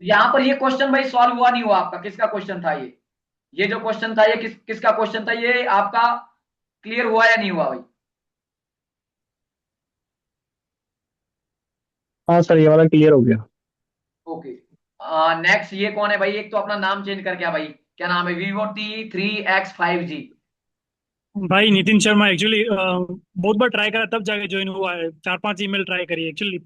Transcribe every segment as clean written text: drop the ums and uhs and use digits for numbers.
यहाँ पर ये क्वेश्चन भाई सॉल्व हुआ नहीं हुआ आपका? किसका क्वेश्चन था ये जो क्वेश्चन था ये किसका क्वेश्चन था ये आपका? क्लियर हुआ या नहीं हुआ भाई? हाँ सर, ये वाला क्लियर हो गया। ओके। नेक्स्ट ये कौन है भाई? एक तो अपना नाम चेंज कर क्या भाई? क्या नाम है? Vivo T3X5G। भाई नितिन शर्मा एक्चुअली बहुत बार ट्राई करा तब जाके ज्वाइन हुआ है। 4-5 ईमेल ट्राई करी एक्चुअली।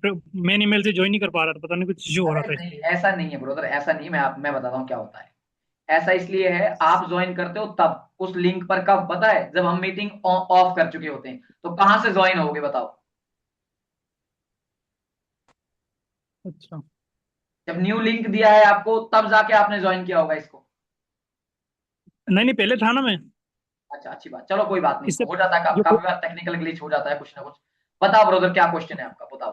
मेन ईमेल से ज्वाइन नहीं कर पा रहा था, पता नहीं कुछ इशू हो रहा अरे था नहीं, इसमें। ऐसा नहीं है ब्रदर, ऐसा नहीं है। मैं बताता हूँ क्या होता है। ऐसा इसलिए है, आप ज्वाइन करते हो तब उस लिंक पर, कब पता है? जब हम मीटिंग ऑफ कर चुके होते हैं। तो कहां से ज्वाइन होगे बताओ? अच्छा। जब न्यू लिंक दिया है आपको तब जाके आपने ज्वाइन किया होगा इसको। नहीं नहीं, पहले था ना मैं। अच्छा, अच्छी बात, चलो कोई बात नहीं, इससे हो जाता है, जो काफी बार टेक्निकल ग्लिच हो जाता है कुछ ना कुछ। बताओ ब्रदर, क्या क्वेश्चन है आपका, बताओ।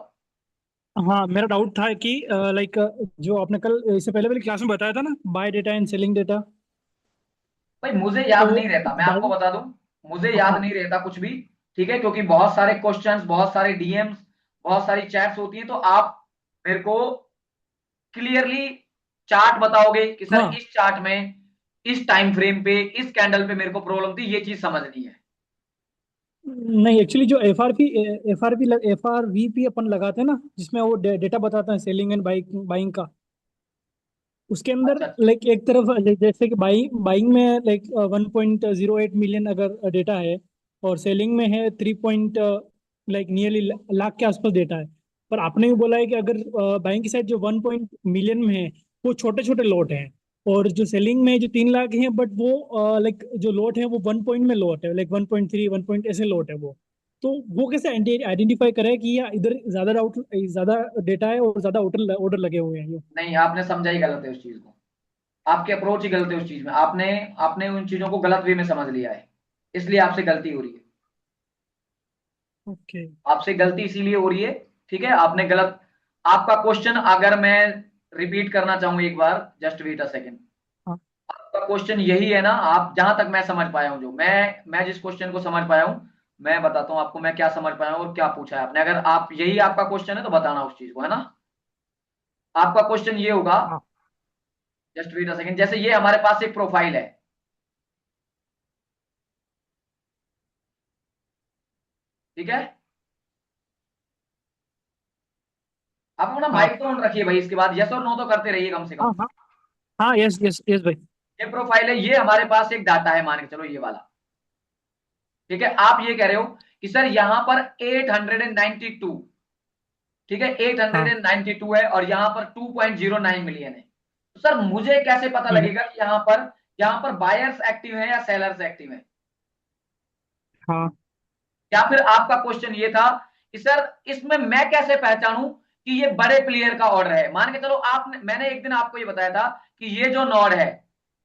हाँ, मेरा डाउट था कि लाइक जो आपने कल इससे पहले वाली क्लास में बताया था ना, bye data and selling data. भाई मुझे तो याद नहीं रहता, मैं आपको बाई। बता दूं। मुझे याद हाँ। नहीं रहता कुछ भी। ठीक है, क्योंकि बहुत सारे क्वेश्चंस, बहुत सारे डीएम्स, बहुत सारी चैट्स होती हैं, तो आप मेरे को क्लियरली चार्ट बताओगे कि सर हाँ इस चार्ट में, इस टाइम फ्रेम पे, इस कैंडल पे मेरे को प्रॉब्लम थी, ये चीज समझनी है। नहीं, एक्चुअली जो एफ आर वी पी अपन लगाते हैं ना, जिसमें वो डेटा बताता है सेलिंग एंड बाइंग बाइंग का। उसके अंदर अच्छा। लाइक एक तरफ जैसे कि बाइंग बाइंग में लाइक 1.08 मिलियन अगर डेटा है, और सेलिंग में है 3 लाइक नियरली लाख के आसपास डेटा है। पर आपने भी बोला है कि अगर बाइंग की साइड जो 1 मिलियन में है वो छोटे छोटे लॉट हैं, और जो सेलिंग में जो 3 लाख हैं, बट वो लाइक जो लॉट है वो 1 पॉइंट में लॉट है, लाइक 1.3 1 पॉइंट ऐसे लॉट है वो। तो वो कैसे आइडेंटिफाई करें कि या इधर ज्यादा डेटा है और ज्यादा ऑर्डर ऑर्डर लगे हुए हैं ये। नहीं, आपने समझा ही गलत है उस चीज को। आपकी अप्रोच ही गलत है उस चीज में। आपने आपने उन चीजों को गलत वे में समझ लिया है, इसलिए आपसे गलती हो रही है। ओके। आपसे गलती इसीलिए हो रही है। ठीक है, आपने गलत। आपका क्वेश्चन अगर मैं रिपीट करना चाहूँ एक बार, जस्ट वेट अ सेकेंड। हाँ। आपका क्वेश्चन यही है ना? आप जहां तक मैं समझ पाया हूँ, जो मैं जिस क्वेश्चन को समझ पाया हूँ, मैं बताता हूँ आपको मैं क्या समझ पाया हूँ और क्या पूछा है आपने। अगर आप यही आपका क्वेश्चन है तो बताना उस चीज को, है ना? आपका क्वेश्चन ये होगा, हाँ। Just wait a second. जैसे ये हमारे पास एक प्रोफाइल है, ठीक है? आप अपना हाँ। माइक तो ऑन रखिए भाई, इसके बाद यस और नो तो करते रहिए कम से कम। हाँ। हाँ। हाँ, यस यस यस भाई। ये प्रोफाइल है, ये हमारे पास एक डाटा है, मान के चलो ये वाला। ठीक है, आप ये कह रहे हो कि सर यहां पर 892, ठीक है, हाँ। 892 है और यहां पर 2.09 मिलियन है। तो सर मुझे कैसे पता हम्म। लगेगा कि यहां पर बायर्स एक्टिव है या सेलर्स एक्टिव है? हाँ। या फिर आपका क्वेश्चन ये था कि सर इसमें मैं कैसे पहचानूं कि ये बड़े प्लेयर का ऑर्डर है? मान के चलो, आपने मैंने एक दिन आपको ये बताया था कि ये जो नॉड है,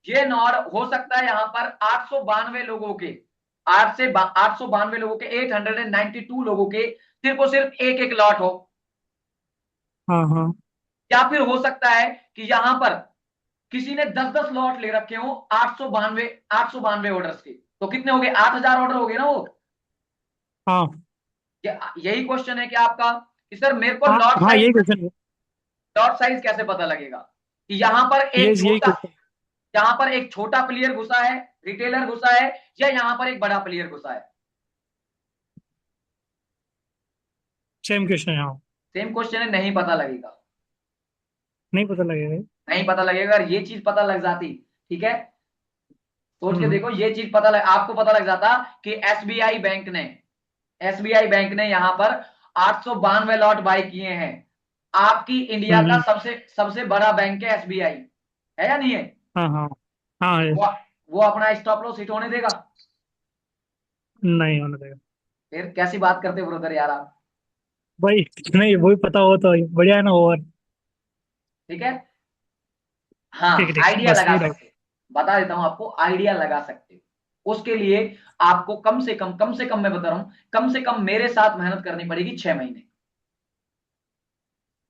ये नॉड हो सकता है यहां पर 892 लोगों के, 892 लोगों के, 892 लोगों के सिर्फ और सिर्फ एक एक लॉट हो। हाँ। हाँ। या फिर हो सकता है कि यहां पर किसी ने 10-10 लॉट ले रखे हो, 892 ऑर्डर्स के। तो कितने हो गए? 8,000 ऑर्डर हो गए ना वो। हाँ। यही क्वेश्चन है क्या आपका कि सर मेरे को हाँ। हाँ, यही क्वेश्चन है। लॉट साइज कैसे पता लगेगा कि यस, यही क्वेश्चन। यहां पर एक छोटा प्लेयर घुसा है, रिटेलर घुसा है, या यहां पर एक बड़ा प्लेयर घुसा है? सेम क्वेश्चन है, हाँ। सेम क्वेश्चन है, नहीं पता लगेगा। नहीं पता लगेगा। नहीं पता लगेगा। अगर ये चीज पता लग जाती, ठीक है, सोच के हम्म। देखो, ये चीज आपको पता लग जाता कि एसबीआई बैंक ने यहां पर 892 लॉट बाय किए हैं। आपकी इंडिया का हम्म। सबसे सबसे बड़ा बैंक है एसबीआई, है या नहीं है? हाँ। हाँ। हाँ है। वो वो अपना स्टॉप लॉस हिट होने देगा? नहीं होना देगा। फिर कैसी बात करते हो ब्रदर यार आप? भाई नहीं, वही पता हो तो बढ़िया है ना, और। ठीक है। हाँ, ठीक है, ठीक, आइडिया बस लगा ये डाउट। सकते हो, बता देता हूं आपको, आइडिया लगा सकते हो। उसके लिए आपको कम से कम मैं बता रहा हूं, कम से कम मेरे साथ मेहनत करनी पड़ेगी 6 महीने।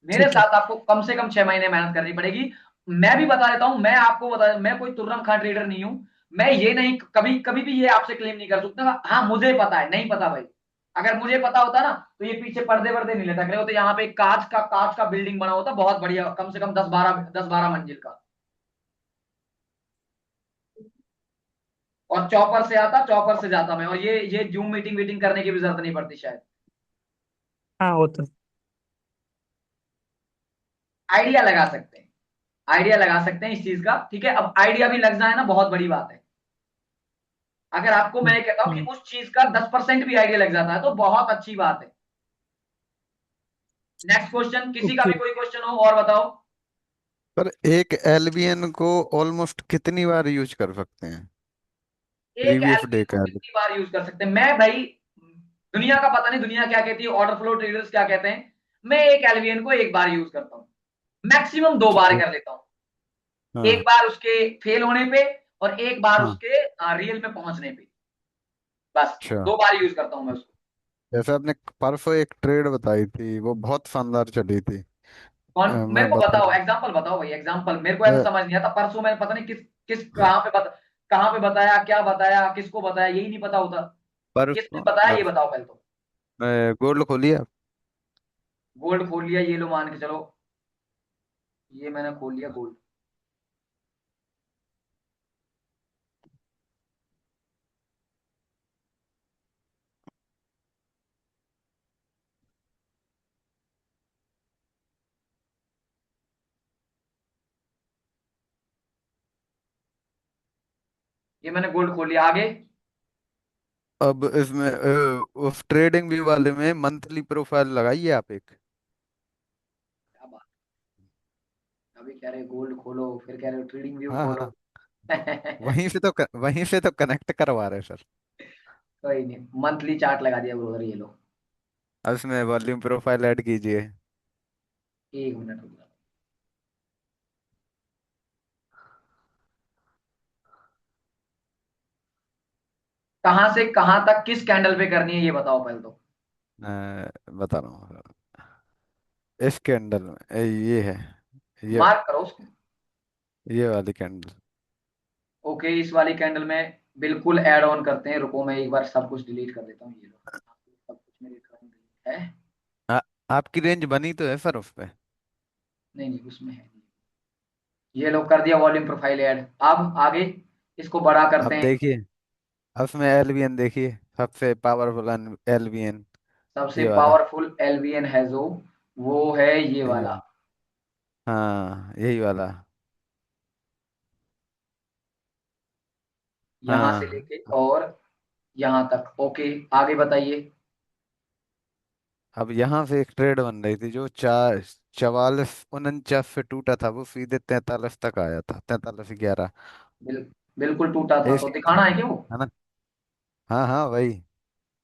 मेरे ठीक है। साथ आपको कम से कम 6 महीने मेहनत करनी पड़ेगी। मैं भी बता देता हूं, मैं आपको बता, मैं कोई तुर्रम खां ट्रेडर नहीं हूं। मैं ये नहीं, कभी कभी भी ये आपसे क्लेम नहीं कर सकता हाँ मुझे पता है, नहीं पता भाई। अगर मुझे पता होता ना तो ये पीछे पर्दे वर्दे नहीं लटक रहे होते, यहाँ पे कांच का बिल्डिंग बना होता बहुत बढ़िया, कम से कम 10-12 मंजिल का। और चौपर से आता, चौपर से जाता मैं, और ये जूम मीटिंग वीटिंग करने की भी जरूरत नहीं पड़ती शायद। हाँ वो तो। आइडिया लगा सकते हैं, आइडिया लगा सकते हैं इस चीज का, ठीक है। अब आइडिया भी लग जाए ना, बहुत बड़ी बात है। अगर आपको मैं ये कहता हूं कि हम्म, उस चीज का 10% भी आइडिया लग जाता है तो बहुत अच्छी बात है। नेक्स्ट क्वेश्चन, किसी का ओके। भी कोई क्वेश्चन हो और बताओ। पर एक एलबीएन को ऑलमोस्ट कितनी बार यूज कर सकते हैं? एक प्रीवियस डे एलबीएन को का कितनी बार यूज कर सकते हैं, मैं भाई दुनिया का पता नहीं, दुनिया क्या कहती है, ऑर्डर फ्लो ट्रेडर्स क्या कहते हैं, मैं एक एलबीएन को एक बार यूज करता हूँ, मैक्सिमम 2 बार एलबीएन। कर लेता हूँ। एक हाँ बार उसके फेल होने पे, और एक बार हाँ। उसके रियल में पहुंचने पे, बस अच्छा। 2 बार यूज करता हूं मैं उसको। जैसे आपने परसों एक ट्रेड बताई थी, वो बहुत शानदार चली थी। कौन, मेरे मैं को बता बताओ रहा एग्जांपल, बताओ भाई एग्जांपल, मेरे को ऐसा हूँ। समझ नहीं आता, परसों मैंने पता नहीं किस किस कहाँ पे बताया, क्या बताया, किसको बताया, यही नहीं पता होता। किसने परसों बताया ये बताओ पहले तो। गोल्ड खोलिए आप। गोल्ड खोल लिया, ये लो मान के चलो, ये मैंने खोल लिया गोल्ड। ये मैंने गोल्ड खोल लिया, आगे। अब इसमें उस ट्रेडिंग व्यू वाले में मंथली प्रोफाइल लगाइए आप एक। क्या बात, अभी कह रहे गोल्ड खोलो, फिर कह रहे ट्रेडिंग व्यू हाँ खोलो। हाँ। वहीं से तो कनेक्ट करवा रहे सर। कोई नहीं, मंथली चार्ट लगा दिया ब्रोदर, ये लो। अब इसमें वॉल्यूम प्रोफाइल ऐड कीजिए। 1 मिनट रुक जाओ। कहां से कहां तक किस कैंडल पे करनी है ये बताओ पहले तो। बता रहा हूँ सर। इस कैंडल में ये है, ये मार्क करो उसको। ये वाली कैंडल। ओके, इस वाली कैंडल में बिल्कुल ऐड ऑन करते हैं, रुको मैं एक बार सब कुछ डिलीट कर देता हूँ, ये लो सब कुछ मेरे अकाउंट में है। आपकी रेंज बनी तो है सर उस पे? नहीं नहीं, उसमें है नहीं। ये लो कर दिया वॉल्यूम प्रोफाइल ऐड। अब आगे इसको बड़ा करते अब हैं। देखिए, अब उसमें एलबीएन देखिए, सबसे पावरफुल एलबीएन। सबसे ये वाला। पावरफुल एलवीएन है जो, वो है ये यही वाला। वाला। हाँ यही वाला। यहां से हाँ। लेके और यहां तक, ओके। आगे बताइए। अब यहाँ से एक ट्रेड बन रही थी जो 44 49 से टूटा था, वो सीधे 43 तक आया था, 43 11। बिल, बिल्कुल टूटा था तो ऐसी थी, दिखाना है क्यों। है ना? हाँ हाँ वही।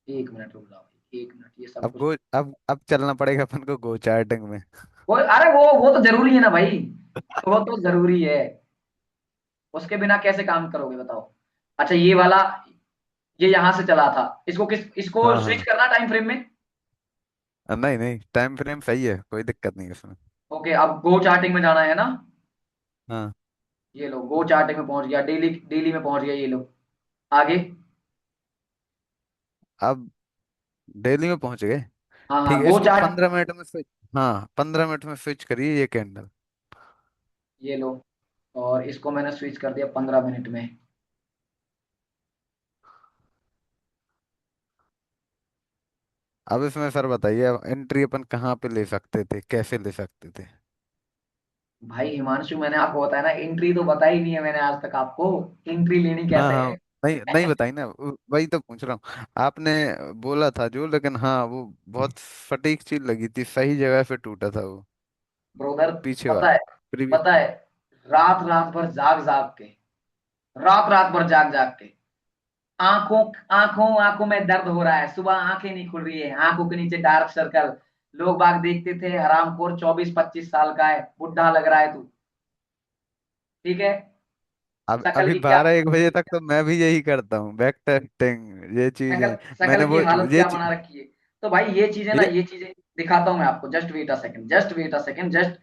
1 मिनट रुक जाओ भाई, 1 मिनट, ये सब अब कुछ। गो अब चलना पड़ेगा अपन को गो चार्टिंग में। वो अरे वो तो जरूरी है ना भाई, वो तो जरूरी है, उसके बिना कैसे काम करोगे बताओ। अच्छा ये वाला, ये यहां से चला था, इसको हाँ स्विच हाँ। करना टाइम फ्रेम में। नहीं नहीं, टाइम फ्रेम सही है, कोई दिक्कत नहीं उसमें। ओके, अब गो चार्टिंग में जाना है ना। हाँ। ये लो गो चार्टिंग में पहुंच गया, डेली डेली में पहुंच गया, ये लो। आगे। अब दिल्ली में पहुंच गए। हाँ हाँ ठीक है, गो इसको चार्ट। 15 मिनट में स्विच। हाँ 15 मिनट में स्विच करिए ये कैंडल। ये लो, और इसको मैंने स्विच कर दिया 15 मिनट में। अब इसमें सर बताइए, अब एंट्री अपन कहाँ पे ले सकते थे, कैसे ले सकते थे? भाई हिमांशु, मैंने आपको बताया ना, एंट्री तो बताई नहीं है मैंने आज तक आपको, एंट्री लेनी हाँ कैसे हाँ। है। नहीं नहीं बताई ना, वही तो पूछ रहा हूँ। आपने बोला था जो, लेकिन हाँ वो बहुत सटीक चीज लगी थी, सही जगह पे टूटा था वो। ब्रोदर, पीछे पता है, वाला प्रीवियस। पता है, रात रात भर जाग जाग के, रात रात भर जाग जाग के, आंखों आंखों आंखों में दर्द हो रहा है, सुबह आंखें नहीं खुल रही है, आंखों के नीचे डार्क सर्कल, लोग बाग देखते थे हरामखोर 24-25 साल का है, बुढ़ा लग रहा है तू, ठीक है, अब शकल अभी की क्या, 12 1 बजे तक तो मैं भी यही करता हूँ, बैक टेस्टिंग ये शकल चीजें। शकल मैंने की वो हालत ये क्या बना रखी है। तो भाई ये चीजें ना, ये ये चीजें दिखाता हूं मैं आपको, just wait a second, just wait a second, just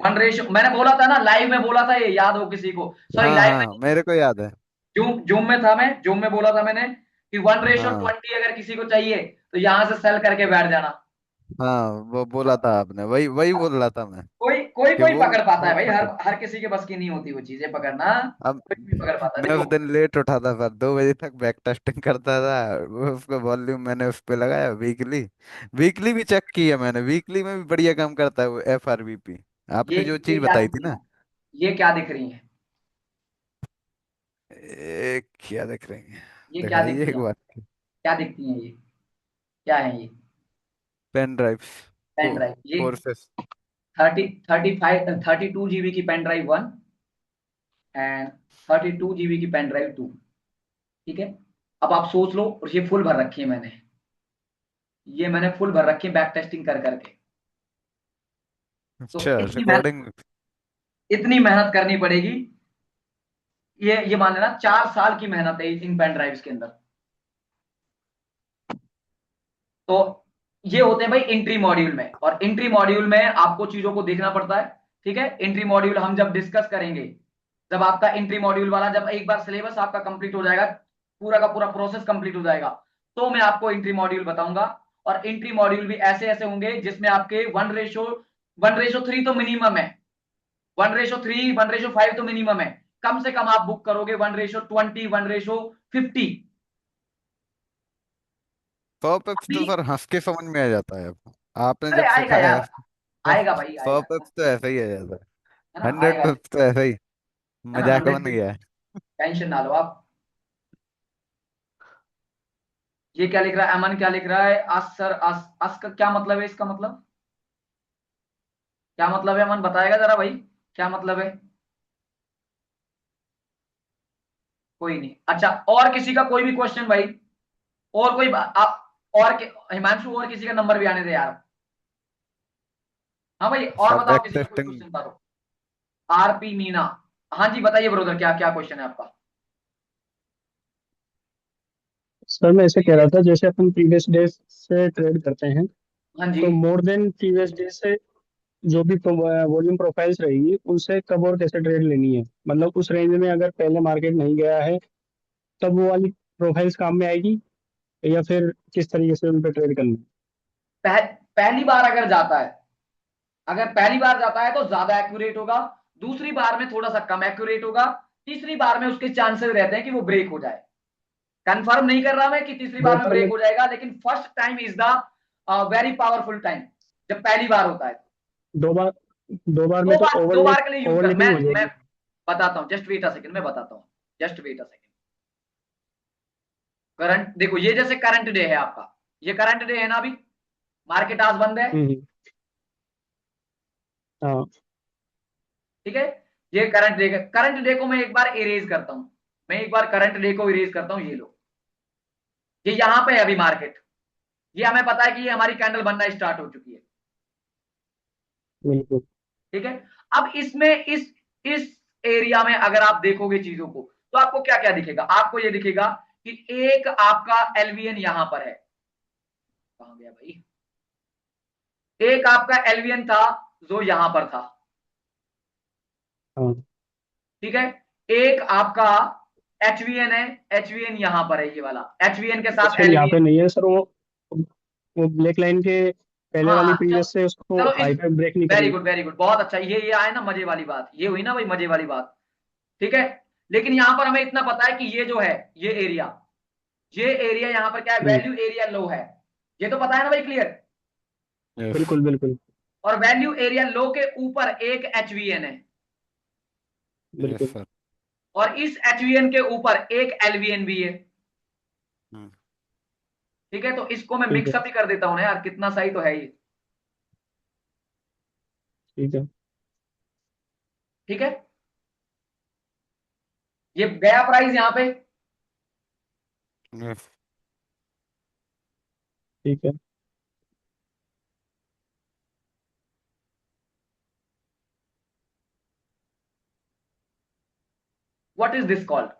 one ratio, मैंने बोला था ना लाइव में, बोला था ये, याद हो किसी को, सॉरी हाँ लाइव हाँ में, मेरे को याद है। जूम जूम में था, मैं जूम में बोला था मैंने, कि 1:20 हाँ अगर किसी को चाहिए तो यहां से सेल करके बैठ जाना। हाँ, वो बोला था आपने, वही वही बोल रहा था मैं कोई कोई कि कोई वो पकड़ पाता है बहुत भाई, हर फटे। हर किसी के बस की नहीं होती वो चीजें पकड़ना। अब कोई भी पकड़ पाता है, मैं देखो। उस दिन लेट उठा था, पर 2 बजे तक बैक टेस्टिंग करता था। वो उसका वॉल्यूम मैंने उस पे लगाया, वीकली वीकली भी चेक किया मैंने, वीकली में भी बढ़िया काम करता है वो FRVP। ये आपने जो ये चीज क्या बताई दिख थी रही ना। है? ये क्या दिख रही है? क्या दिख रही है? ये क्या दिखाइए दिखती एक है? बार। क्या दिखती है ये? क्या है ये? Pen drive. पेन ड्राइव ये। कोर्सेस। 32 GB की पेन ड्राइव 1 एंड 32 GB की पेन ड्राइव 2। ठीक है। अब आप सोच लो, और ये फुल भर रखी है मैंने, ये मैंने फुल भर रखी है बैक टेस्टिंग कर करके। तो अच्छा, रिकॉर्डिंग। इतनी मेहनत करनी पड़ेगी। ये मान लेना 4 साल की मेहनत है इन पेन ड्राइव्स के अंदर। तो ये होते हैं भाई एंट्री मॉड्यूल में, और एंट्री मॉड्यूल में आपको चीजों को देखना पड़ता है। ठीक है, एंट्री मॉड्यूल हम जब डिस्कस करेंगे, जब आपका एंट्री मॉड्यूल वाला, जब एक बार सिलेबस आपका कंप्लीट हो जाएगा, पूरा का पूरा प्रोसेस कंप्लीट हो जाएगा, तो मैं आपको एंट्री मॉड्यूल बताऊंगा। और एंट्री मॉड्यूल भी ऐसे ऐसे होंगे जिसमें आपके 1:3 तो मिनिमम है, 1:3 1:5 तो मिनिमम है। कम से कम आप बुक करोगे 1:20 1:50। 100 पिप्स अभी तो सर हंस के समझ में आ जाता है आपको, आपने अरे जब आएगा सिखाया यार, है। आएगा भाई, सौ आएगा। पिप्स तो ऐसा ही आ जाता है। है ना, 100 आएगा। पिप्स तो ऐसा ही है ना, मजाक 100 बन पे गया है। टेंशन ना लो आप। ये क्या लिख रहा है अमन, क्या लिख रहा है? अस सर, अस का क्या मतलब है? इसका मतलब क्या मतलब है? अमन बताएगा जरा भाई, क्या मतलब है? कोई नहीं। अच्छा, और किसी का कोई भी क्वेश्चन भाई? और कोई आप, और हिमांशु, और किसी का नंबर भी आने दे यार। हाँ भाई, और सब बताओ, बैक किसी का कोई टेस्टिंग। क्वेश्चन बता दो। RP मीना। हाँ जी, बताइए ब्रदर, क्या क्या क्वेश्चन है आपका? सर मैं ऐसे कह रहा था, जैसे अपन प्रीवियस डे से ट्रेड करते हैं, हाँ जी। तो मोर देन प्रीवियस डे से जो भी वॉल्यूम प्रोफाइल्स रहेगी, उनसे कब और कैसे ट्रेड लेनी है? मतलब उस रेंज में अगर पहले मार्केट नहीं गया है, तब वो वाली प्रोफाइल्स काम में आएगी, या फिर किस तरीके से उन पर ट्रेड करना है? पहली बार अगर जाता है, अगर पहली बार जाता है तो ज्यादा एक्यूरेट होगा, दूसरी बार में थोड़ा सा कम एक्यूरेट होगा, तीसरी बार में उसके चांसेस रहते हैं कि वो ब्रेक हो जाए। कंफर्म नहीं कर रहा मैं कि तीसरी दो बार में बार ब्रेक में हो जाएगा, लेकिन first time is the very powerful time, जब पहली बार होता है। दो बार दो बार में तो दो बार के लिए यूज कर, ओवरलैपिंग हो मैं जाएगी। बताता हूं, जस्ट वेट अ सेकंड, मैं बताता हूं। Just wait a second. Current देखो, ये जैसे करंट डे है आपका, ये करंट डे है ना अभी, मार्केट आज बंद है। हम्म। हाँ। ठीक है, ये करंट डे को मैं एक बार इरेज करता हूं, मैं एक बार करंट डे को इरेज करता हूं, ये लो, ये यहां पे है अभी मार्केट, ये हमें पता है कि ये हमारी कैंडल बनना स्टार्ट हो चुकी है। बिल्कुल। ठीक है। अब इसमें इस एरिया में अगर आप देखोगे चीजों को, तो आपको क्या क्या दिखेगा? आपको ये दिखेगा कि एक आपका एलवीएन यहां पर है, कहां गया भाई? एक आपका एलवीएन था जो यहां पर था। हाँ। ठीक है। एक आपका एचवीएन है, एचवीएन यहां पर है, ये वाला एचवीएन के साथ एचवीएन यहाँ एलवीएन। पे नहीं है सर, वो ब्लैक लाइन के पहले हाँ वाली हाँ, चलो प्रीवियस से उसको चलो इस, हाई पे ब्रेक नहीं वेरी करी। गुड वेरी गुड, बहुत अच्छा, ये आए ना मजे वाली बात, ये हुई ना भाई मजे वाली बात। ठीक है। लेकिन यहां पर हमें इतना पता है कि ये जो है, ये एरिया, ये एरिया यहां पर क्या है? हम्म। वैल्यू एरिया लो है, ये तो पता है ना भाई, क्लियर? यस। बिल्कुल बिल्कुल। और वैल्यू एरिया लो के ऊपर एक एचवीएन है, यस बिल्कुल। सर। और इस एचवीएन के ऊपर एक एलवीएन भी है। हम्म। ठीक है, तो इसको मैं ठीक है। मिक्सअप ही कर देता हूं ना यार, कितना सही तो है ये। ठीक है। ठीक है, ये गया प्राइस यहां पे। यस। ठीक है। What is this called?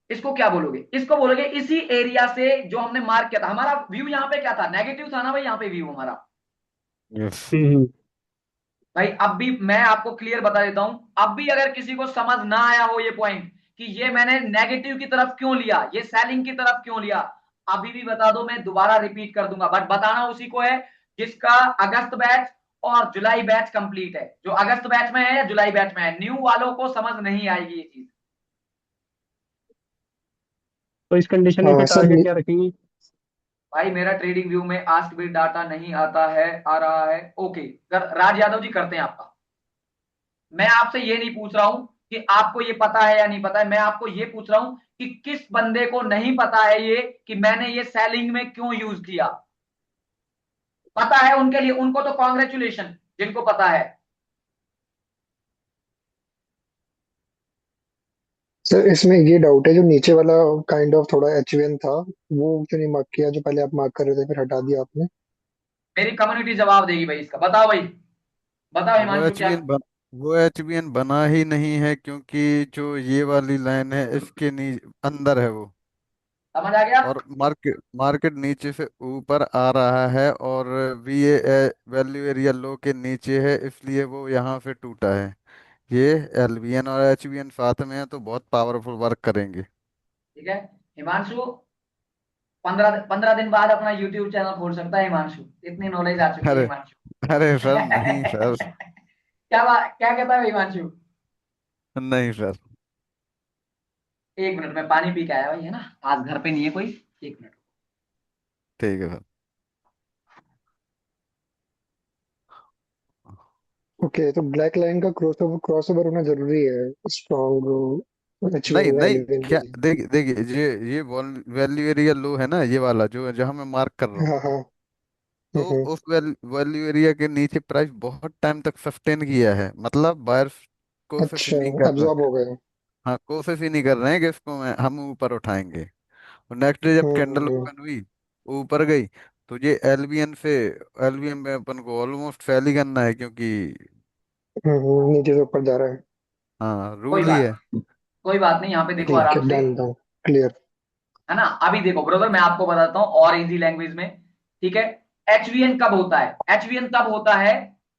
इसको क्या बोलोगे? इसको बोलोगे इसी एरिया से जो हमने मार्क किया था, हमारा व्यू यहां पे क्या था? नेगेटिव था ना भाई, यहां पे व्यू हमारा। यस। हम्म। भाई अब भी मैं आपको क्लियर बता देता हूं, अब भी अगर किसी को समझ ना आया हो ये पॉइंट, कि ये मैंने नेगेटिव की तरफ क्यों लिया, ये सेलिंग की तरफ क्यों लिया, अभी भी बता दो, मैं दोबारा रिपीट कर दूंगा, बट बताना उसी को है जिसका अगस्त बैच और जुलाई बैच कंप्लीट है। जो अगस्त बैच में है या जुलाई बैच में है, न्यू वालों को समझ नहीं आएगी ये चीज। तो इस कंडीशन में फिर सर टारगेट क्या रखेंगे? भाई मेरा ट्रेडिंग व्यू में आस्क बिट डाटा नहीं आता है, आ रहा है। ओके, राज यादव जी करते हैं आपका। मैं आपसे ये नहीं पूछ रहा हूं कि आपको ये पता है या नहीं पता है, मैं आपको ये पूछ रहा हूं कि किस बंदे को नहीं पता है ये कि मैंने ये सेलिंग में क्यों यूज किया। पता है उनके लिए, उनको तो कॉन्ग्रेचुलेशन जिनको पता है। सर इसमें ये डाउट है, जो नीचे वाला काइंड ऑफ थोड़ा एचवीएन था, वो क्यों नहीं मार्क किया? जो पहले आप मार्क कर रहे थे फिर हटा दिया आपने। मेरी कम्युनिटी जवाब देगी भाई इसका। बताओ भाई, बताओ वो हिमांशु एच बी क्या। एन बन वो एच बी एन बना ही नहीं है, क्योंकि जो ये वाली लाइन है इसके अंदर है वो। समझ आ गया? और मार्केट मार्केट नीचे से ऊपर आ रहा है, और V A value area low के नीचे है, इसलिए वो यहाँ से टूटा है। ये एल बी एन और एच बी एन साथ में है तो बहुत पावरफुल वर्क करेंगे। ठीक है हिमांशु, 15 दिन बाद अपना यूट्यूब चैनल खोल सकता है हिमांशु, इतनी नॉलेज आ चुकी है अरे हिमांशु। अरे सर नहीं सर। क्या बात, क्या कहता है हिमांशु? नहीं सर। एक मिनट में पानी पी के आया भाई, है ना, आज घर पे नहीं है कोई। एक मिनट। ठीक है सर। ओके, तो ब्लैक लाइन का क्रॉस ओवर होना जरूरी है स्ट्रॉन्ग नहीं एचवीएन या नहीं, एलवीएन के क्या लिए। देखिए देखिए, ये वैल्यू एरिया लो है ना, ये वाला जो जहां मैं मार्क कर रहा हूँ। हाँ हाँ। तो हम्म। उस वैल्यू एरिया के नीचे प्राइस बहुत टाइम तक सस्टेन किया है, मतलब बायर्स कोशिश ही अच्छा, नहीं कर रहे। एब्जॉर्ब हो गए। हाँ, कोशिश ही नहीं कर रहे हैं कि इसको हम ऊपर उठाएंगे। और नेक्स्ट डे जब कैंडल हम्म। ओपन हुई, ऊपर गई, तो ये एलबीएन में अपन को ऑलमोस्ट सेल ही करना है, क्योंकि नीचे से ऊपर जा रहा है। हाँ कोई रूल ही है। बात, कोई बात नहीं, यहाँ पे देखो ठीक आराम है, से, डन डन। क्लियर। है ना। अभी देखो ब्रदर, मैं आपको बताता हूँ और इजी लैंग्वेज में, ठीक है। एचवीएन कब होता है? एचवीएन तब होता है,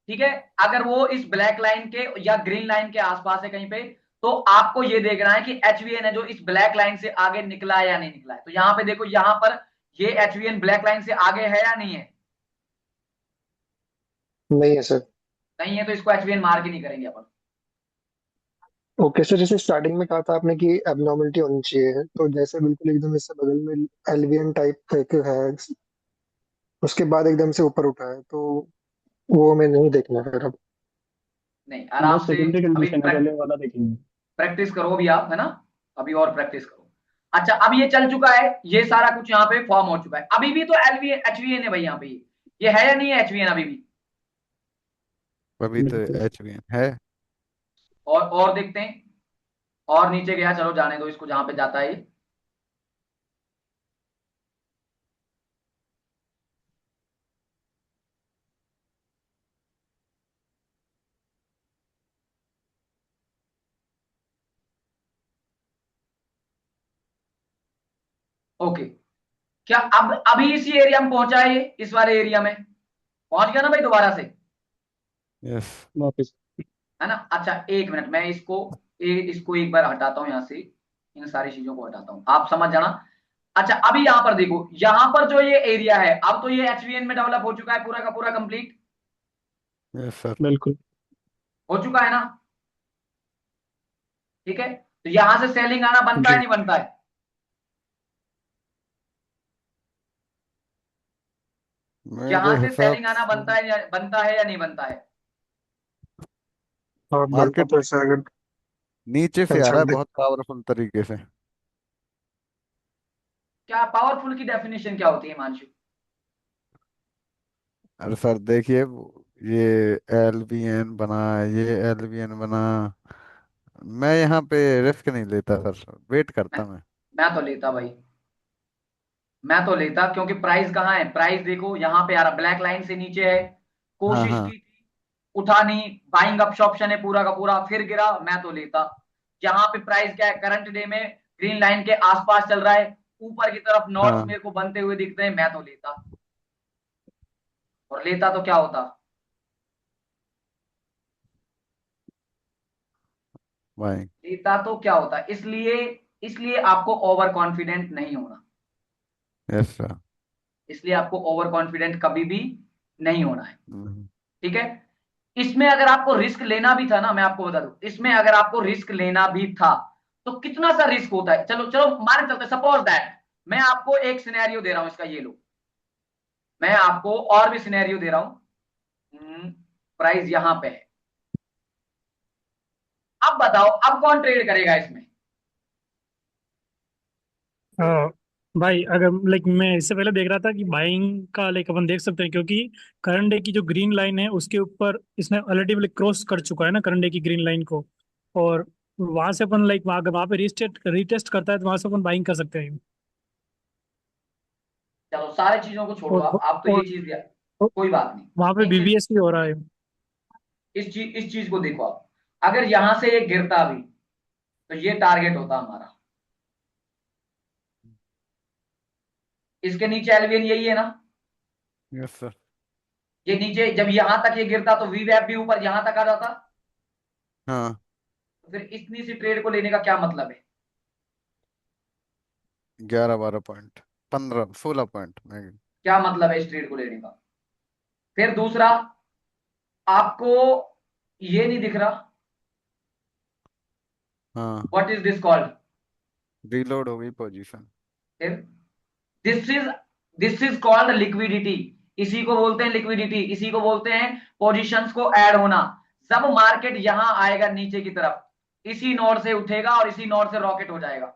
ठीक है, अगर वो इस ब्लैक लाइन के या ग्रीन लाइन के आसपास है कहीं पे, तो आपको ये देखना है कि एचवीएन है जो इस ब्लैक लाइन से आगे निकला है या नहीं निकला है। तो यहां पे देखो, यहां पर ये एचवीएन ब्लैक लाइन से आगे है या नहीं है? नहीं है सर। नहीं है तो इसको एचवीएन मार्क ही नहीं करेंगे अपन। ओके सर, जैसे स्टार्टिंग में कहा था आपने कि एबनॉर्मलिटी होनी चाहिए, तो जैसे बिल्कुल एकदम इससे बगल में एलवीएन टाइप एक है, उसके बाद एकदम से ऊपर उठा है, तो वो हमें नहीं देखना फिर अब। नहीं, वो आराम से। सेकेंडरी अभी कंडीशन है, पहले वाला देखेंगे। प्रैक्टिस करो अभी आप, है ना, अभी और प्रैक्टिस करो। अच्छा, अब ये चल चुका है, ये सारा कुछ यहाँ पे फॉर्म हो चुका है। अभी भी तो एलवीएन एचवीएन है भाई यहाँ पे, ये है या नहीं है एचवीएन अभी भी? अभी तो बिल्कुल। एच बी एन है। और देखते हैं। और नीचे गया, चलो जाने दो इसको जहां पे जाता है ये। ओके, क्या अब अभी इसी एरिया में पहुंचा है ये, इस वाले एरिया में पहुंच गया ना भाई दोबारा से, यस। वापस। है ना। अच्छा एक मिनट, मैं इसको एक बार हटाता हूं यहाँ से, इन सारी चीजों को हटाता हूं, आप समझ जाना। अच्छा अभी यहां पर देखो, यहां पर जो ये एरिया है, अब तो ये एचवीएन में डेवलप हो चुका है पूरा का पूरा कंप्लीट, यस सर। बिल्कुल। हो चुका है ना। ठीक है, तो यहां से सेलिंग आना बनता है जी। नहीं बनता है? मेरे यहां से हिसाब सेलिंग आना से बनता है या नहीं बनता है? और बनता मार्केट तो ऐसा अगर नीचे से आ रहा है कंसल्ट। बहुत पावरफुल तरीके से। क्या पावरफुल की डेफिनेशन क्या होती है हिमांशु? अरे सर देखिए, ये एल बी एन बना, ये एल बी एन बना, मैं यहाँ पे रिस्क नहीं लेता सर, वेट मैं करता मैं। मैं तो लेता भाई, मैं तो लेता, क्योंकि प्राइस कहाँ है, प्राइस देखो यहाँ पे आ रहा, ब्लैक लाइन से नीचे है, हाँ कोशिश हाँ की थी, उठा नहीं, बाइंग अप ऑप्शन है पूरा का पूरा, फिर गिरा, मैं तो लेता। यहाँ पे प्राइस क्या है करंट डे में, ग्रीन लाइन के आसपास चल रहा है, ऊपर की तरफ नॉट्स हाँ मेरे को बनते हुए दिखते हैं, मैं तो लेता। और लेता तो क्या होता, भाई। लेता तो क्या होता, इसलिए इसलिए आपको ओवर कॉन्फिडेंट नहीं होना। Yes sir. इसलिए आपको ओवर कॉन्फिडेंट कभी भी नहीं होना है। ठीक है। इसमें अगर आपको रिस्क लेना भी था ना, मैं आपको बता दूं, इसमें अगर आपको रिस्क लेना भी था तो कितना सा रिस्क होता है। चलो चलो मान चलते, सपोज दैट मैं आपको एक सिनेरियो दे रहा हूं इसका, ये लो, मैं आपको और भी सिनेरियो दे रहा हूं। प्राइस यहां पे है। अब बताओ अब कौन ट्रेड करेगा इसमें। हाँ भाई, अगर लाइक मैं इससे पहले देख रहा था कि बाइंग का लाइक अपन देख सकते हैं, क्योंकि करंट डे की जो ग्रीन लाइन है उसके ऊपर इसने ऑलरेडी लाइक क्रॉस कर चुका है ना करंट डे की ग्रीन लाइन को। और वहां से अपन लाइक वहां पे रीटेस्ट करता है तो वहां से अपन बाइंग कर सकते हैं। चलो सारी चीजों को छोड़ो, और आप तो ये और, चीज दिया, और कोई बात वहां पे नहीं। एक चीज, बीबीएस भी हो रहा है। इस चीज को देखो आप, अगर यहां से ये गिरता भी तो ये टारगेट होता हमारा। इसके नीचे एलवीएन यही है ना। Yes sir. ये नीचे जब यहां तक ये गिरता तो वी वैप भी ऊपर यहां तक आ जाता। हाँ, तो फिर इतनी सी ट्रेड को लेने का क्या मतलब है। 11 12 पॉइंट, 15 16 पॉइंट में। क्या मतलब है इस ट्रेड को लेने का। फिर दूसरा, आपको ये नहीं दिख रहा, हाँ, what is this called. Reload हो गई पोजीशन। फिर this is this is called liquidity. इसी को बोलते हैं लिक्विडिटी, इसी को बोलते हैं पोजीशंस को ऐड होना। जब मार्केट यहां आएगा नीचे की तरफ, इसी नोड से उठेगा और इसी नोड से रॉकेट हो जाएगा।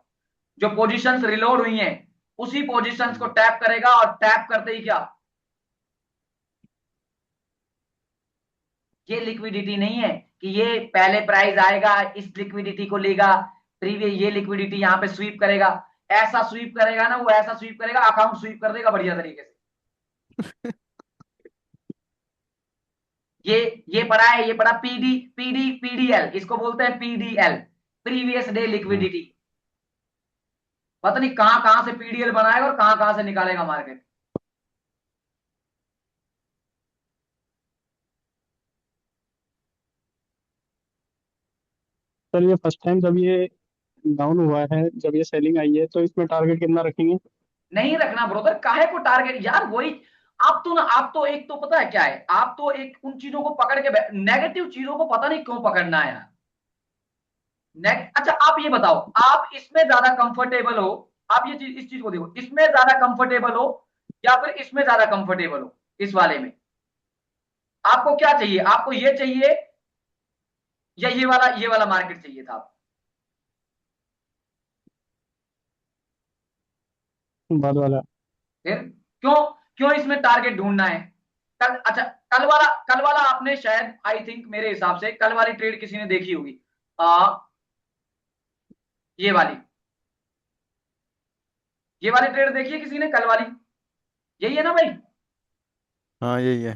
जो पोजीशंस रिलोड हुई हैं उसी पोजीशंस को टैप करेगा, और टैप करते ही क्या, ये लिक्विडिटी नहीं है कि ये पहले प्राइस आएगा इस लिक्विडिटी को लेगा, प्रीवियस ये लिक्विडिटी यहां पे स्वीप करेगा। ऐसा स्वीप करेगा ना वो, ऐसा स्वीप करेगा, अकाउंट स्वीप कर देगा बढ़िया तरीके से। ये ये पढ़ा है, ये पढ़ा पीडीएल, इसको बोलते हैं पीडीएल, प्रीवियस डे हाँ, लिक्विडिटी। पता नहीं कहां कहां से पीडीएल बनाएगा और कहां कहां से निकालेगा मार्केट। सर ये फर्स्ट टाइम जब ये डाउन हुआ है, जब ये सेलिंग आई है, तो इसमें टारगेट कितना रखेंगे? नहीं रखना ब्रदर, काहे को टारगेट यार, वही आप तो ना, आप तो एक तो पता है क्या है, आप तो एक उन चीजों को पकड़ के नेगेटिव चीजों को पता नहीं क्यों पकड़ना है यार। अच्छा आप ये बताओ, आप इसमें ज्यादा कंफर्टेबल हो, आप ये चीज इस चीज को देखो, इसमें ज्यादा कंफर्टेबल हो या फिर इसमें ज्यादा कंफर्टेबल हो, इस वाले में आपको क्या चाहिए, आपको ये चाहिए या ये वाला मार्केट चाहिए था आपको। बाद वाला। फिर क्यों, क्यों इसमें टारगेट ढूंढना है। कल, अच्छा कल वाला आपने शायद, आई थिंक मेरे हिसाब से कल वाली ट्रेड किसी ने देखी होगी, ये वाली, ये वाली ट्रेड देखी है किसी ने कल वाली, यही है ना भाई। हाँ, यही है।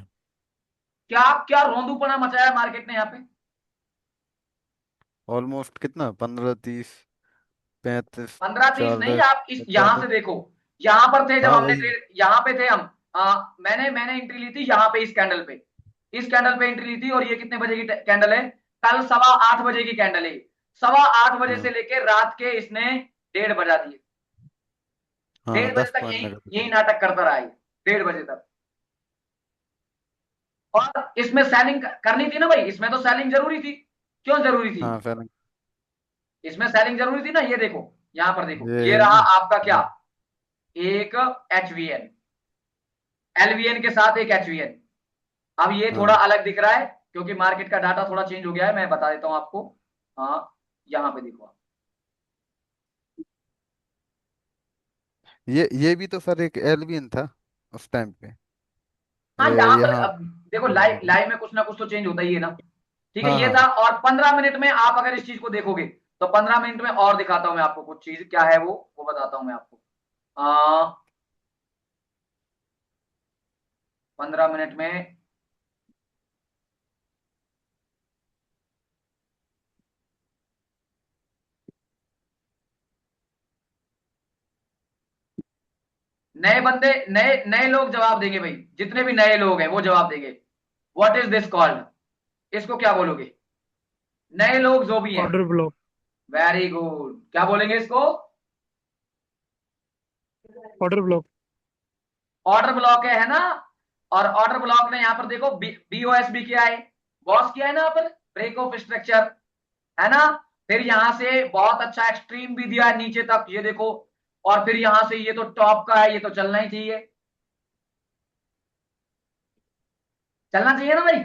क्या क्या रोंदूपना मचाया मार्केट ने यहाँ पे। ऑलमोस्ट कितना, 15 30 35 15 30 नहीं, 40 आप इस यहां 45। से देखो, यहां पर थे जब हाँ, हमने वही। ट्रेड, यहां पे थे हम, मैंने एंट्री ली थी यहां पे, इस कैंडल पे एंट्री ली थी, और ये कितने बजे की कैंडल है, कल 8:15 की कैंडल है। 8:15 से हाँ, लेके रात के इसने 1:30 बजा दिए। हाँ, 1:30 बजे 10 तक पॉइंट यही निकल यही गए। नाटक करता रहा ये, 1:30 बजे तक। और इसमें सेलिंग करनी थी ना भाई, इसमें तो सेलिंग जरूरी थी। क्यों जरूरी थी, हाँ, फिर इसमें सेलिंग जरूरी थी ना। ये देखो, यहां पर देखो, ये ये है रहा ना। आपका क्या, एक एचवीएन, एलवीएन के साथ एक एचवीएन। अब ये थोड़ा हाँ, अलग दिख रहा है क्योंकि मार्केट का डाटा थोड़ा चेंज हो गया है, मैं बता देता हूं आपको। हाँ, यहां पे देखो आप। ये भी तो सर एक एल्वियन था उस टाइम पे। हाँ यहाँ पर यहाँ। अब देखो, लाइव लाइव में कुछ ना कुछ तो चेंज होता ही है ना। ठीक है, हाँ, ये था। हाँ, और 15 मिनट में आप अगर इस चीज को देखोगे तो 15 मिनट में और दिखाता हूं मैं आपको कुछ चीज, क्या है वो बताता हूं मैं आपको। 15 मिनट में नए बंदे, नए नए लोग जवाब देंगे भाई, जितने भी नए लोग हैं वो जवाब देंगे। व्हाट इज दिस कॉल्ड, इसको क्या बोलोगे, नए लोग जो भी हैं। Order block. वेरी गुड, क्या बोलेंगे इसको। Order block. ऑर्डर ब्लॉक है ना। और ऑर्डर ब्लॉक ने यहाँ पर देखो बीओएसबी किया है, बॉस किया है ना, यहाँ पर ब्रेक ऑफ स्ट्रक्चर, है ना। फिर यहां से बहुत अच्छा एक्सट्रीम भी दिया है नीचे तक, ये देखो। और फिर यहां से ये तो टॉप का है, ये तो चलना ही चाहिए, चलना चाहिए ना भाई।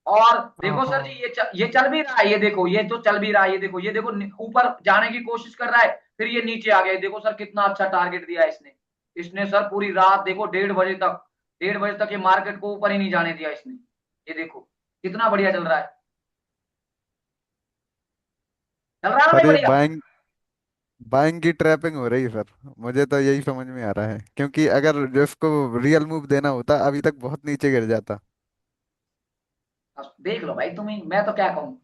और देखो सर जी, हाँ ये चल भी रहा है, ये देखो, ये तो चल भी रहा है, ये देखो, ये देखो ऊपर जाने की कोशिश कर रहा है, फिर ये नीचे आ गया, देखो सर कितना अच्छा टारगेट दिया है इसने। इसने सर पूरी रात देखो 1:30 बजे तक, 1:30 बजे तक ये मार्केट को ऊपर ही नहीं जाने दिया इसने। ये देखो कितना बढ़िया चल रहा है, चल रहा है ना भाई सर, ये बढ़िया। बाइंग बाइंग की ट्रैपिंग हो रही है सर। मुझे तो यही समझ में आ रहा है, क्योंकि अगर जिसको रियल मूव देना होता अभी तक बहुत नीचे गिर जाता। अब देख लो भाई तुम ही, मैं तो क्या कहूं,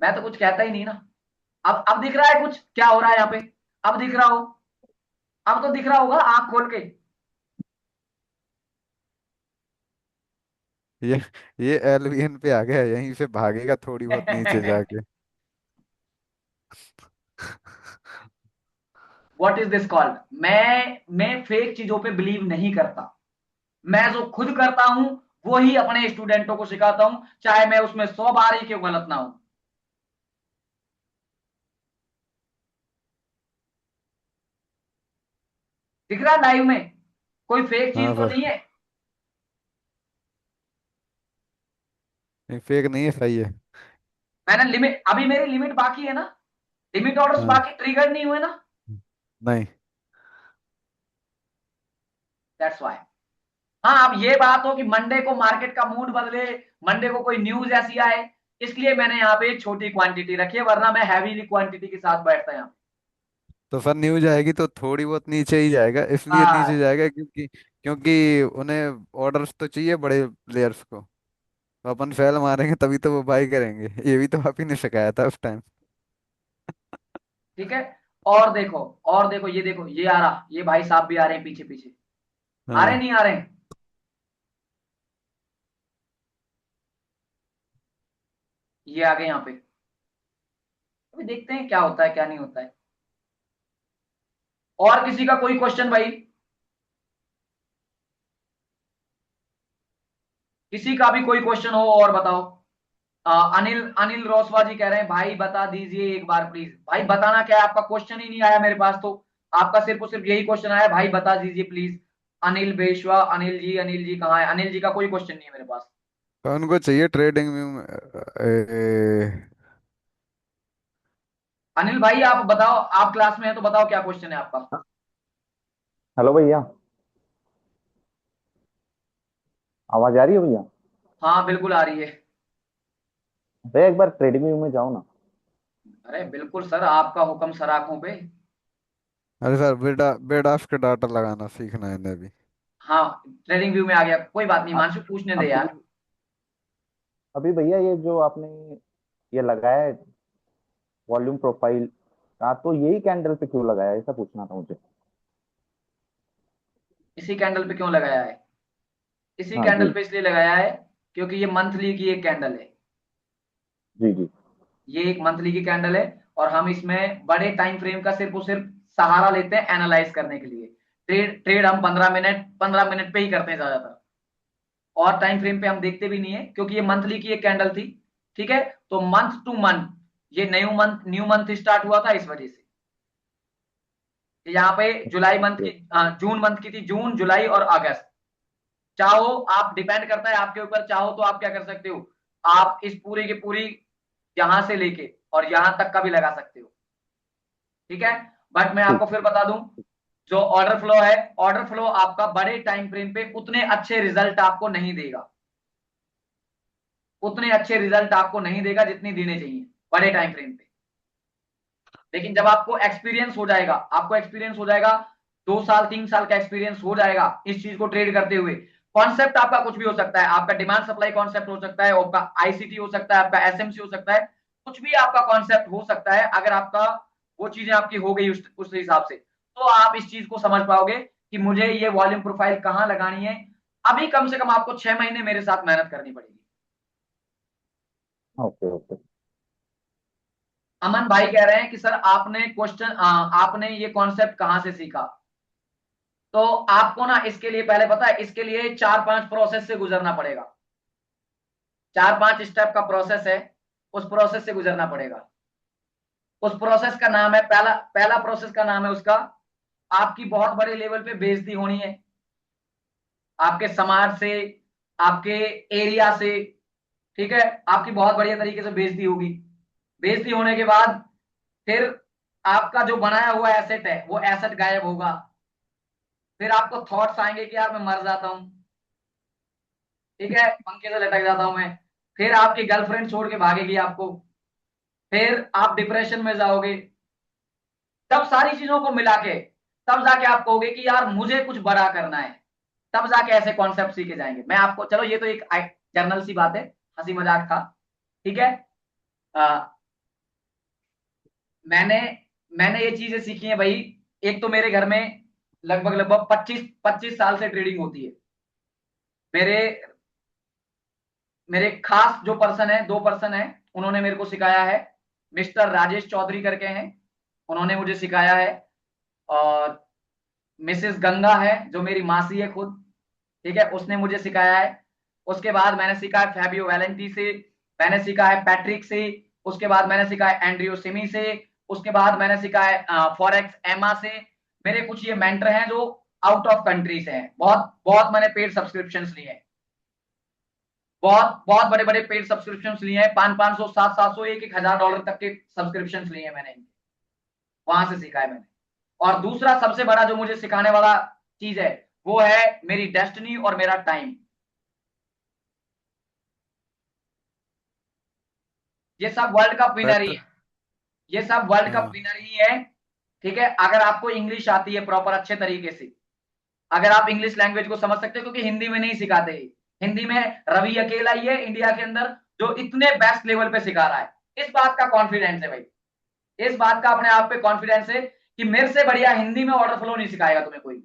मैं तो कुछ कहता ही नहीं ना। अब दिख रहा है कुछ क्या हो रहा है यहाँ पे, अब दिख रहा हो, अब तो दिख रहा होगा आंख खोल के। ये ये एलवीएन पे आ गया, यहीं से भागेगा थोड़ी बहुत नीचे जाके। व्हाट इज दिस कॉल्ड, मैं फेक चीजों पे बिलीव नहीं करता। मैं जो खुद करता हूं वो ही अपने स्टूडेंटों को सिखाता हूं, चाहे मैं उसमें 100 बार ही क्यों गलत ना हूं। दिख रहा है लाइव में, कोई फेक चीज हाँ तो सर, नहीं है। ये फेक नहीं है, सही है। मैंने लिमिट, अभी मेरी लिमिट बाकी है ना, लिमिट ऑर्डर्स हाँ। बाकी ट्रिगर नहीं हुए ना। नहीं। That's why. हाँ, अब ये बात हो कि मंडे को मार्केट का मूड बदले, मंडे को कोई न्यूज ऐसी आए, इसलिए मैंने यहाँ पे एक छोटी क्वांटिटी रखी है, वरना मैं हैवी क्वांटिटी के साथ बैठता यहाँ तो सर, न्यूज आएगी तो थोड़ी बहुत नीचे ही जाएगा, पे। इसलिए नीचे जाएगा क्योंकि क्योंकि उन्हें ऑर्डर्स तो चाहिए बड़े प्लेयर्स को। तो अपन फेल मारेंगे तभी तो वो बाई करेंगे, ये भी तो आप ही ने सिखाया था उस टाइम। ठीक है। और देखो, और देखो, ये देखो, ये आ रहा, ये भाई साहब भी आ रहे हैं पीछे पीछे, आ रहे हाँ। नहीं आ रहे हैं? ये आ गए यहाँ पे, अभी देखते हैं क्या होता है क्या नहीं होता है। और किसी का कोई क्वेश्चन भाई, किसी का भी कोई क्वेश्चन हो और बताओ। अनिल अनिल रोसवा जी कह रहे हैं भाई बता दीजिए एक बार प्लीज। भाई बताना क्या है, आपका क्वेश्चन ही नहीं आया मेरे पास तो, आपका सिर्फ और सिर्फ यही क्वेश्चन आया, भाई बता दीजिए प्लीज। अनिल बेशवा, अनिल जी कहाँ है, अनिल जी का कोई क्वेश्चन नहीं है मेरे पास। तो उनको चाहिए ट्रेडिंग में अनिल भाई आप बताओ, आप क्लास में हैं तो बताओ क्या क्वेश्चन है आपका। हेलो भैया। आवाज आ रही है भैया? हाँ बिल्कुल आ रही है। भैया एक बार ट्रेडिंग व्यू में जाओ ना। अरे बिल्कुल सर, आपका हुक्म सर, आंखों पे। अरे सर, बेटा बेडाफ के डाटा लगाना सीखना है इन्हें भी। हाँ, ट्रेडिंग व्यू में आ गया, कोई बात नहीं, अ- मानसू पूछने दे अभी यार। अभी भैया ये जो आपने ये लगाया है वॉल्यूम प्रोफाइल का, तो यही कैंडल पे क्यों लगाया है, ऐसा पूछना था मुझे। इसी कैंडल पे क्यों लगाया है? इसी हाँ कैंडल जी। पे इसलिए लगाया है क्योंकि ये मंथली की एक कैंडल है। जी जी। ये एक मंथली की कैंडल है, और हम इसमें बड़े टाइम फ्रेम का सिर्फ और सिर्फ सहारा लेते हैं एनालाइज करने के लिए। ट्रेड ट्रेड हम 15 मिनट पे ही करते हैं ज्यादातर, और टाइम फ्रेम पे हम देखते भी नहीं है, क्योंकि ये मंथली की एक कैंडल थी। ठीक है, तो मंथ टू मंथ, ये न्यू मंथ स्टार्ट हुआ था इस वजह से। यहाँ पे जुलाई मंथ की, जून मंथ की थी, जून जुलाई और अगस्त। चाहो आप, डिपेंड करता है आपके ऊपर, चाहो तो आप क्या कर सकते हो, आप इस पूरी की पूरी यहां से लेके और यहां तक का भी लगा सकते हो। ठीक है, बट मैं ठीक। आपको फिर बता दूं, जो ऑर्डर फ्लो है, ऑर्डर फ्लो आपका बड़े टाइम फ्रेम पे उतने अच्छे रिजल्ट आपको नहीं देगा, उतने अच्छे रिजल्ट आपको नहीं देगा जितनी देने चाहिए बड़े टाइम फ्रेम पे। लेकिन जब आपको एक्सपीरियंस हो जाएगा, आपको एक्सपीरियंस हो जाएगा, 2 साल 3 साल का एक्सपीरियंस हो जाएगा इस चीज को ट्रेड करते हुए। कॉन्सेप्ट आपका कुछ भी हो सकता है, आपका डिमांड सप्लाई कॉन्सेप्ट हो सकता है, आपका आईसीटी हो सकता है, आपका एसएमसी हो सकता है, कुछ भी आपका कॉन्सेप्ट हो सकता है। अगर आपका वो चीजें आपकी हो गई उस हिसाब से, तो आप इस चीज को समझ पाओगे कि मुझे ये वॉल्यूम प्रोफाइल कहाँ लगानी है। अभी कम से कम आपको 6 महीने मेरे साथ मेहनत करनी पड़ेगी। Okay okay. अमन भाई कह रहे हैं कि सर आपने क्वेश्चन, आपने ये कॉन्सेप्ट कहाँ से सीखा? तो आपको ना इसके लिए पहले पता है, इसके लिए 4-5 प्रोसेस से गुजरना पड़ेगा। 4-5 स्टेप का प्रोसेस है, उस प्रोसेस से गुजरना पड़ेगा। उस प्रोसेस का नाम है, पहला पहला प्रोसेस का नाम है उसका, आपकी बहुत बड़े लेवल पे बेइज्जती होनी है, आपके समाज से, आपके एरिया से, ठीक है, आपकी बहुत बढ़िया तरीके से बेइज्जती होगी। बेइज्जती होने के बाद फिर आपका जो बनाया हुआ एसेट है वो एसेट गायब होगा। फिर आपको थॉट्स आएंगे कि यार मैं मर जाता हूं, ठीक है, पंखे से लटक जाता हूं मैं। फिर आपकी गर्लफ्रेंड छोड़ के भागेगी आपको। फिर आप डिप्रेशन में जाओगे। तब सारी चीजों को मिला के तब जाके आप कहोगे कि यार मुझे कुछ बड़ा करना है। तब जाके ऐसे कॉन्सेप्ट सीखे जाएंगे। मैं आपको, चलो ये तो एक जर्नल सी बात है, हंसी मजाक था, ठीक है। आ, मैंने मैंने ये चीजें सीखी हैं भाई। एक तो मेरे घर में लगभग लगभग 25-25 साल से ट्रेडिंग होती है। मेरे मेरे खास जो पर्सन है, 2 पर्सन है, उन्होंने मेरे को सिखाया है। मिस्टर राजेश चौधरी करके हैं, उन्होंने मुझे सिखाया है। और मिसेस गंगा है जो मेरी मासी है खुद, ठीक है, उसने मुझे सिखाया है। उसके बाद मैंने सीखा है फैबियो वैलेंटी से, मैंने सीखा है पैट्रिक से, उसके बाद मैंने सीखा है एंड्रियो सिमी से, उसके बाद मैंने सीखा है फॉरेक्स एमा से। मेरे कुछ ये मेंटर हैं जो आउट ऑफ कंट्री से हैं। बहुत बहुत मैंने पेड सब्सक्रिप्शन लिए हैं, बहुत बहुत बड़े बड़े पेड सब्सक्रिप्शन लिए हैं, 500-500, 700-700, 1,000 $1 तक के सब्सक्रिप्शन लिए हैं मैंने, वहां से सीखा है मैंने। और दूसरा सबसे बड़ा जो मुझे सिखाने वाला चीज है वो है मेरी डेस्टिनी और मेरा टाइम। ये सब वर्ल्ड कप विनर ही पैट है, ये सब वर्ल्ड कप हाँ। विनर ही है, ठीक है। अगर आपको इंग्लिश आती है प्रॉपर अच्छे तरीके से, अगर आप इंग्लिश लैंग्वेज को समझ सकते हो, क्योंकि हिंदी में नहीं सिखाते। हिंदी में रवि अकेला ही है इंडिया के अंदर जो इतने बेस्ट लेवल पे सिखा रहा है। इस बात का कॉन्फिडेंस है भाई, इस बात का अपने आप पे कॉन्फिडेंस है कि मेरे से बढ़िया हिंदी में ऑर्डर फ्लो नहीं सिखाएगा तुम्हें कोई।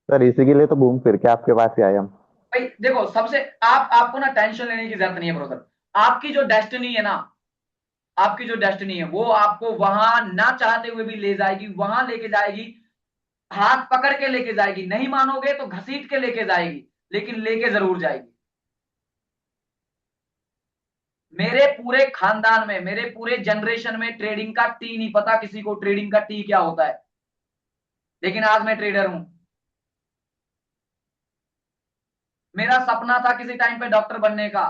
सर इसी के लिए तो घूम फिर के आपके पास ही आए हम। भाई देखो, सबसे आपको ना टेंशन लेने की जरूरत नहीं है ब्रदर। आपकी जो डेस्टिनी है ना, आपकी जो डेस्टिनी है वो आपको वहां ना चाहते हुए भी ले जाएगी, वहां लेके जाएगी, हाथ पकड़ के लेके जाएगी। नहीं मानोगे तो घसीट के लेके जाएगी, लेकिन लेके जरूर जाएगी। मेरे पूरे खानदान में, मेरे पूरे जनरेशन में ट्रेडिंग का टी नहीं पता किसी को, ट्रेडिंग का टी क्या होता है। लेकिन आज मैं ट्रेडर हूं। मेरा सपना था किसी टाइम पे डॉक्टर बनने का,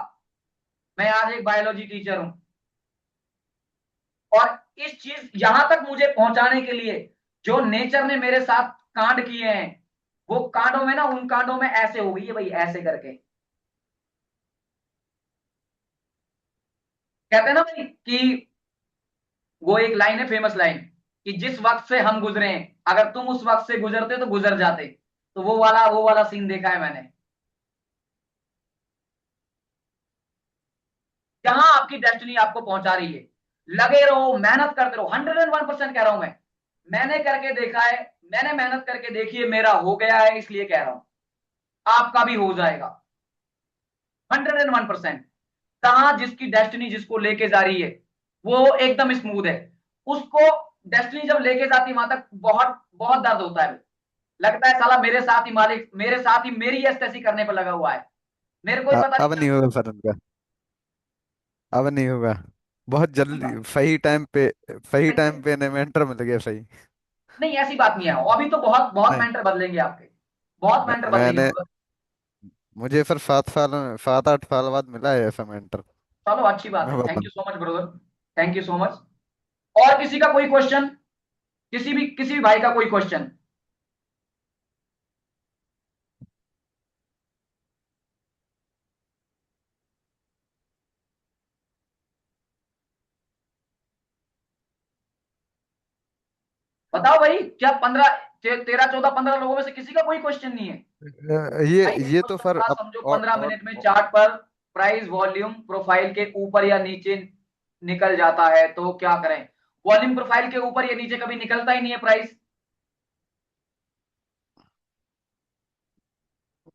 मैं आज एक बायोलॉजी टीचर हूं। और इस चीज यहां तक मुझे पहुंचाने के लिए जो नेचर ने मेरे साथ कांड किए हैं, वो कांडों में ना, उन कांडों में ऐसे हो गई है भाई, ऐसे करके कहते हैं ना भाई कि वो एक लाइन है, फेमस लाइन, कि जिस वक्त से हम गुजरे हैं अगर तुम उस वक्त से गुजरते तो गुजर जाते। तो वो वाला सीन देखा है मैंने। जहां आपकी डेस्टिनी आपको पहुंचा रही है, लगे रहो, मेहनत करते रहो। 101% कह रहा हूं मैं, मैंने करके देखा है, मैंने मेहनत करके देखी है, मेरा हो गया है, इसलिए कह रहा हूं आपका भी हो जाएगा। 101%। कहां जिसकी डेस्टिनी जिसको लेके जा रही है वो एकदम स्मूथ है, उसको डेस्टिनी जब लेके जाती है वहां तक बहुत बहुत दर्द होता है। लगता है साला मेरे साथ ही मालिक, मेरे साथ ही मेरी एस्टेसी करने पर लगा हुआ है, मेरे को ही पता नहीं अब चल। नहीं होगा सर उनका, अब नहीं होगा। बहुत जल्दी सही टाइम पे इन्हें मेंटर मिल गया सही। नहीं ऐसी बात नहीं है, अभी तो बहुत बहुत नहीं, मेंटर बदलेंगे आपके, बहुत मेंटर बदलेंगे मैंने, brother। मुझे सर 7 साल, 7-8 साल बाद मिला है ऐसा मेंटर। चलो अच्छी बात मैं है, थैंक बताऊं, you so much brother, thank you so much. और किसी का कोई क्वेश्चन, किसी भी भाई का कोई क्वेश्चन? बताओ भाई, क्या 13-14-15 लोगों में से किसी का कोई क्वेश्चन नहीं है? ये भाई मेरी ये तो क्वेश्चन सर बात अब समझो, 15 मिनट में चार्ट पर प्राइस वॉल्यूम प्रोफाइल के ऊपर या नीचे निकल जाता है तो क्या करें? वॉल्यूम प्रोफाइल के ऊपर या नीचे कभी निकलता ही नहीं है प्राइस।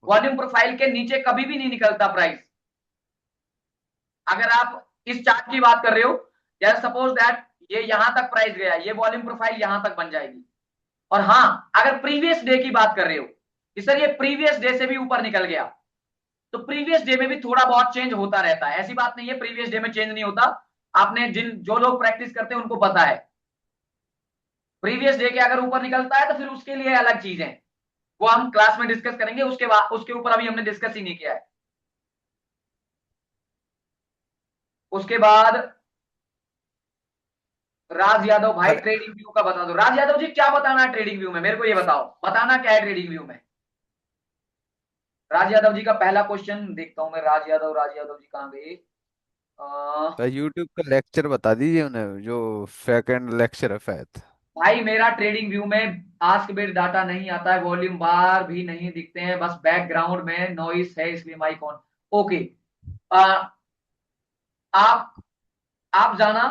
वॉल्यूम प्रोफाइल के नीचे कभी भी नहीं निकलता प्राइस। अगर आप इस चार्ट की बात कर रहे हो, या सपोज दैट ये यहां तक प्राइस गया, ये वॉल्यूम प्रोफाइल यहां तक बन जाएगी। और हाँ, अगर प्रीवियस डे की बात कर रहे हो कि सर ये प्रीवियस डे से भी ऊपर निकल गया, तो प्रीवियस डे में भी थोड़ा बहुत चेंज होता रहता है, ऐसी बात नहीं है प्रीवियस डे में चेंज नहीं होता। आपने जिन जो लोग प्रैक्टिस करते हैं उनको पता है, प्रीवियस डे के अगर ऊपर निकलता है तो फिर उसके लिए अलग चीज है, वो हम क्लास में डिस्कस करेंगे। उसके बाद उसके ऊपर अभी हमने डिस्कस ही नहीं किया है। उसके बाद राज यादव भाई, अरे ट्रेडिंग व्यू का बता दो। राज यादव जी क्या बताना है ट्रेडिंग व्यू में, मेरे को ये बताओ, बताना क्या है ट्रेडिंग व्यू में। राज यादव जी का पहला क्वेश्चन देखता हूं मैं। राज यादव जी कहाँ गए? तो यूट्यूब का लेक्चर बता दीजिए उन्हें, जो सेकंड लेक्चर है फैत। भाई मेरा ट्रेडिंग व्यू में आस्क बिट डाटा नहीं आता है, वॉल्यूम बार भी नहीं दिखते हैं, बस बैकग्राउंड में नॉइस है, इसलिए माइक ऑन। ओके। आप आप जाना।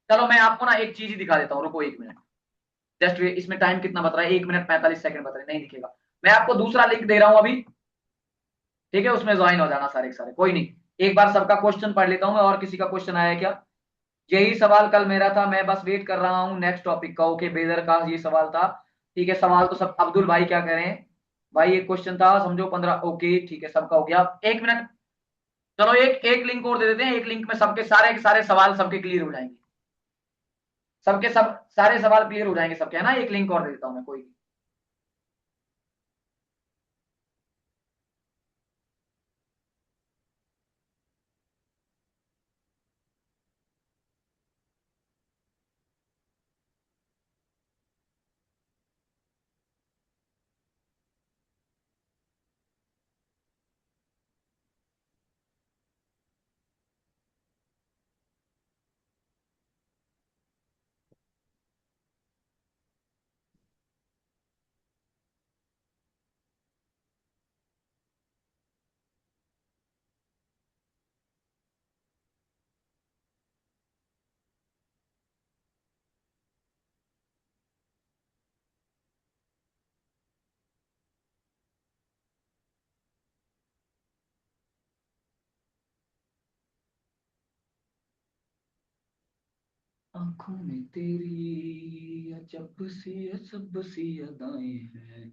चलो मैं आपको ना एक चीज ही दिखा देता हूँ, रुको 1 मिनट। जस्ट इसमें टाइम कितना बता रहा है? 1 मिनट 45 सेकंड बता रहे, नहीं दिखेगा। मैं आपको दूसरा लिंक दे रहा हूं अभी, ठीक है? उसमें ज्वाइन हो जाना सारे के सारे, कोई नहीं। एक बार सबका क्वेश्चन पढ़ लेता हूं मैं। और किसी का क्वेश्चन आया है क्या? यही सवाल कल मेरा था, मैं बस वेट कर रहा हूँ नेक्स्ट टॉपिक का। ओके, बेदर का ये सवाल था, ठीक है। सवाल तो सब, अब्दुल भाई क्या कह रहे हैं? भाई एक क्वेश्चन था समझो 15। ओके ठीक है, सबका हो गया। 1 मिनट। चलो एक एक लिंक और दे देते हैं, एक लिंक में सबके सारे के सारे सवाल सबके क्लियर हो जाएंगे। सबके सब सारे सवाल क्लियर हो जाएंगे सबके, है ना? एक लिंक और दे देता हूं मैं, कोई नहीं। आंखों में तेरी अजब सी अजब सी अदाएं हैं,